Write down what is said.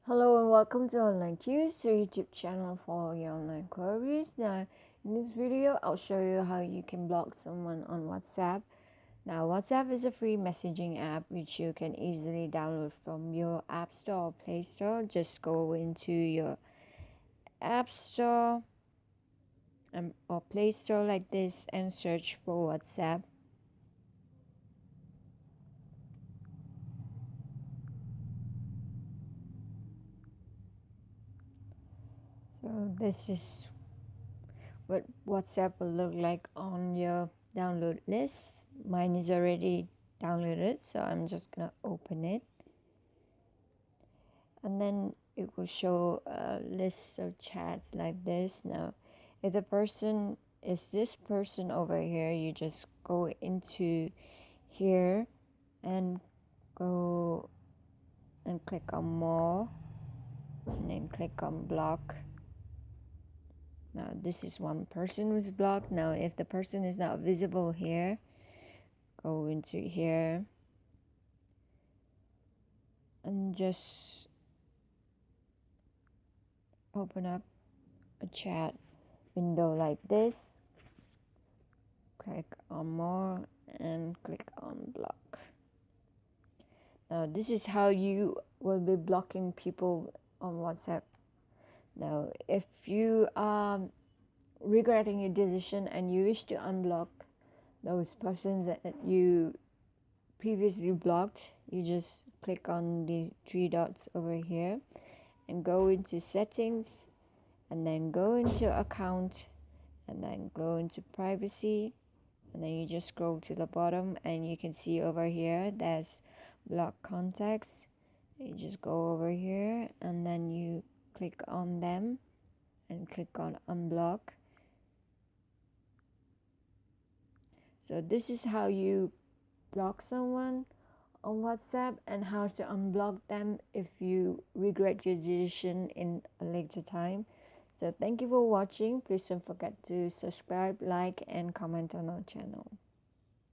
Hello and welcome to Online Q's, your YouTube channel for your online queries. Now, in this video, I'll show you how you can block someone on WhatsApp. Now, WhatsApp is a free messaging app which you can easily download from your App Store or Play Store. Just go into your App Store or Play Store like this and search for WhatsApp. So this is what WhatsApp will look like on your download list. Mine is already downloaded, so I'm just gonna open it, and then it will show a list of chats like this. Now, if the person is this person over here, you just go into here and go and click on more and then click on block. Now this is one person who's blocked. Now if the person is not visible here, go into here and just open up a chat window like this, click on more and click on block. Now this is how you will be blocking people on WhatsApp. Now if you are regretting your decision and you wish to unblock those persons that you previously blocked, you just click on the three dots over here and go into settings, and then go into account, and then go into privacy, and then you just scroll to the bottom and you can see over here there's block contacts. You just go over here and then you click on them and click on unblock. So this is how you block someone on WhatsApp and how to unblock them if you regret your decision in a later time. So thank you for watching. Please don't forget to subscribe, like and comment on our channel.